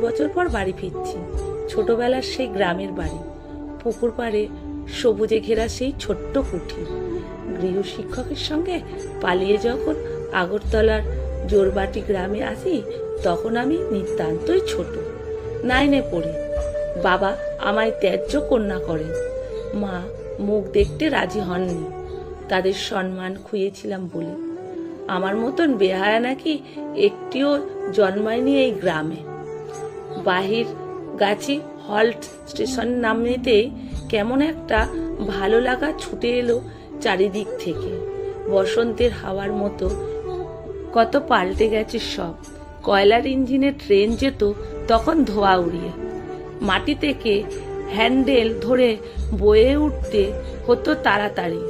বছর পর বাড়ি ফিরছি। ছোটবেলার সেই গ্রামের বাড়ি, পুকুর পাড়ে সবুজে ঘেরা সেই ছোট্ট কুঠি। গৃহশিক্ষকের সঙ্গে পালিয়ে যখন আগরতলার জোরবাটি গ্রামে আসি, তখন আমি নিতান্তই ছোট, 9-এ পড়ি। বাবা আমায় ত্যায্য কন্যা করেন। মা মুখ দেখতে রাজি হননি, তাদের সম্মান খুইয়েছিলাম বলে। আমার মতন বেহায়া নাকি একটিও জন্মায়নি এই গ্রামে। বাহির গাছি হল্ট স্টেশন নামতেই কেমন একটা ভালো লাগা ছুটে এলো চারিদিক থেকে, বসন্তের হাওয়ার মতো। কত পাল্টে গেছে সব। কয়লার ইঞ্জিনে ট্রেন যেত তখন ধোয়া উড়িয়ে, মাটি থেকে হ্যান্ডেল ধরে বয়ে উঠতে হতো তাড়াতাড়ি।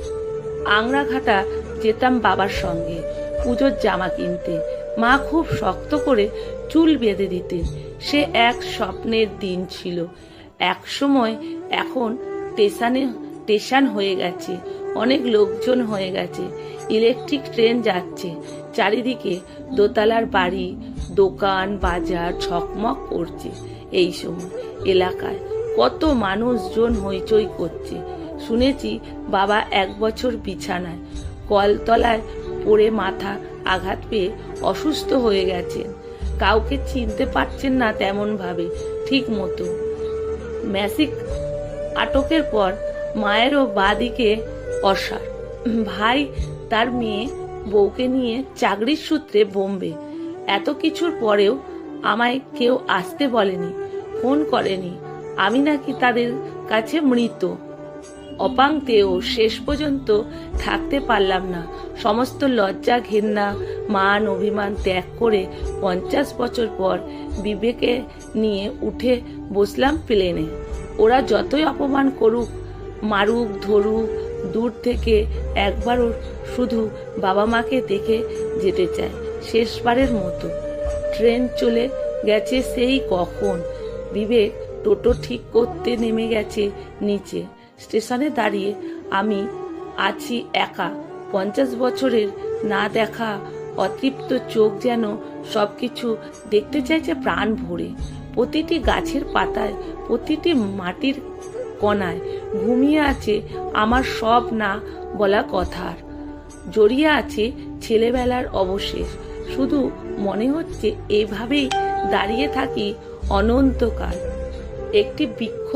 আংরাঘাটা যেতাম বাবার সঙ্গে পুজোর জামা কিনতে। মা খুব শক্ত করে চুল বেঁধে দিতেন। সে এক স্বপ্নের দিন ছিল এক সময়। এখন স্টেশন হয়ে গেছে, অনেক লোকজন হয়ে গেছে, ইলেকট্রিক ট্রেন যাচ্ছে, চারিদিকে দোতলার বাড়ি, দোকান বাজার ঝকমক করছে। এই সময় এলাকায় কত মানুষজন হইচই করছে। শুনেছি বাবা 1 বছর বিছানায়, কলতলায় পড়ে মাথা আঘাত পেয়ে অসুস্থ হয়ে গেছেন। কাউকে চিনতে পারছেন না তেমন ভাবে ঠিক মতো। ম্যাসিক আটকের পর মায়েরও বাদিকে অসাড়। ভাই তার মেয়ে বউকে নিয়ে চাকরির সূত্রে বোম্বে। এত কিছুর পরেও আমায় কেউ আসতে বলেনি, ফোন করেনি। আমি নাকি তাদের কাছে মৃত। অপাংতেও শেষ পর্যন্ত থাকতে পারলাম না। সমস্ত লজ্জা ঘেন্না মান অভিমান ত্যাগ করে 50 বছর পর বিবেকে নিয়ে উঠে বসলাম প্লেনে। ওরা যতই অপমান করুক, মারুক ধরুক, দূর থেকে একবারও শুধু বাবা মাকে দেখে যেতে চায়, শেষবারের মতো। ট্রেন চলে গেছে সেই কখন। বিবেক টোটো ঠিক করতে নেমে গেছে নিচে। স্টেশনে দাঁড়িয়ে আমি আছি একা। 50 বছরের না দেখা অতৃপ্ত চোখ যেন সবকিছু দেখতে চাইছে প্রাণ ভরে। প্রতিটি গাছের পাতায়, প্রতিটি মাটির কণায় ঘুমিয়ে আছে আমার সব না বলা কথার। জড়িয়ে আছে ছেলেবেলার অবশেষ। শুধু মনে হচ্ছে এভাবেই দাঁড়িয়ে থাকি অনন্তকাল। একটি বৃক্ষ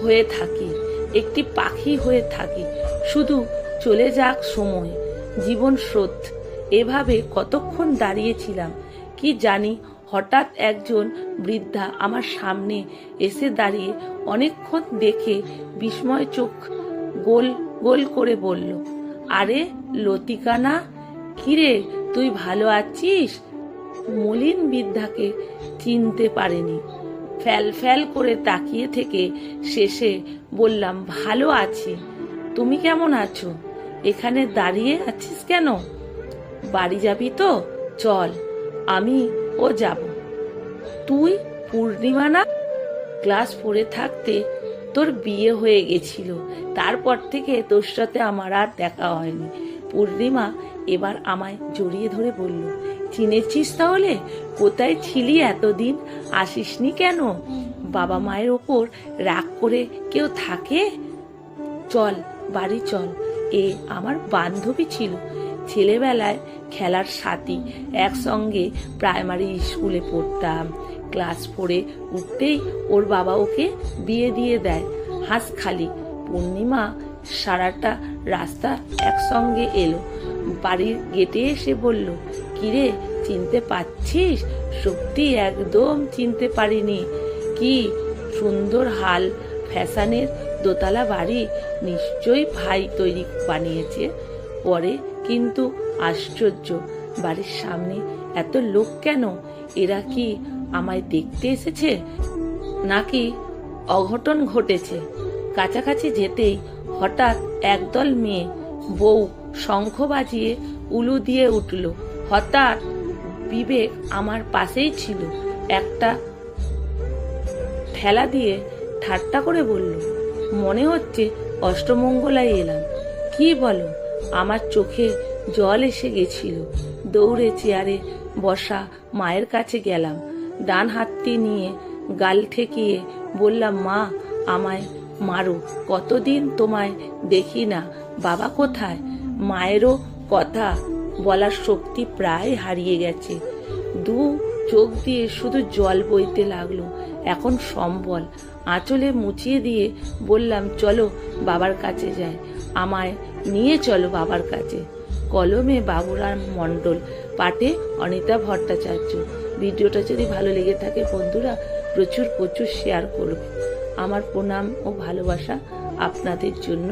হয়ে থাকি, একটি পাখি হয়ে থাকি, শুধু চলে যাক সময়, জীবন স্রোত। এভাবে কতক্ষণ দাঁড়িয়েছিলাম কি জানি। হঠাৎ একজন বৃদ্ধা আমার সামনে এসে দাঁড়িয়ে অনেকক্ষণ দেখে বিস্ময় চোখ গোল গোল করে বলল, আরে লতিকা না? কিরে, তুই ভালো আছিস? মলিন বৃদ্ধাকে চিনতে পারেনি। ফ্যাল ফ্যাল করে তাকিয়ে থেকে শেষে বললাম, ভালো আছি। তুমি কেমন আছো? এখানে দাঁড়িয়ে আছিস কেন? বাড়ি যাবি তো? চল, আমি ও যাব। তুই পূর্ণিমা না? ক্লাস 4-এ থাকতে তোর বিয়ে হয়ে গেছিল, তারপর থেকে তোর সাথে আমার আর দেখা হয়নি। পূর্ণিমা এবার আমায় জড়িয়ে ধরে বলল, চিনেছিস তাহলে? কোথায় ছিলি এতদিন? আসিসনি কেন? বাবা মায়ের ওপর রাগ করে কেউ থাকে? চল বাড়ি চল। এ আমার বান্ধবী ছিল, ছেলেবেলায় খেলার সাথী, একসঙ্গে প্রাইমারি স্কুলে পড়তাম। ক্লাস 4-এ উঠতেই ওর বাবা ওকে বিয়ে দিয়ে দেয় হাঁসখালি। পূর্ণিমা সারাটা রাস্তা একসঙ্গে এলো। বাড়ির গেটে এসে বলল, কিরে, চিনতে পারছিস? সত্যি একদম চিনতে পারিনি। কি সুন্দর হাল ফ্যাশনের দোতলা বাড়ি, নিশ্চয়ই ভাই তৈরি বানিয়েছে। পরে কিন্তু আশ্চর্য, বাড়ির সামনে এত লোক কেন? এরা কি আমায় দেখতে এসেছে নাকি অঘটন ঘটেছে? কাছাকাছি যেতেই হঠাৎ একদল মেয়ে বউ শঙ্খ বাজিয়ে উলু দিয়ে উঠল। হঠাৎ বিবেক আমার পাশেই ছিল। একটা ঠেলা দিয়ে ঠাট্টা করে বলল, মনে হচ্ছে অষ্টমঙ্গলায় এলাম। কি বলো? আমার চোখে জল এসে গেছিল। দৌড়ে চেয়ারে বসা মায়ের কাছে গেলাম। ডান হাতটি নিয়ে গাল ঠেকিয়ে বললাম, মা আমায় মারো, কতদিন তোমায় দেখি না, বাবা কোথায়? মায়েরও কথা বলার শক্তি প্রায় হারিয়ে গেছে, দু চোখ দিয়ে শুধু জল বইতে লাগলো। এখন সম্বল আঁচলে মুছিয়ে দিয়ে বললাম, চলো বাবার কাছে যাই, আমায় নিয়ে চলো বাবার কাছে। কলমে বাবুরাম মণ্ডল, পাঠে অনিতা ভট্টাচার্য। ভিডিওটা যদি ভালো লেগে থাকে বন্ধুরা প্রচুর শেয়ার করবে। আমার প্রণাম ও ভালোবাসা আপনাদের জন্য।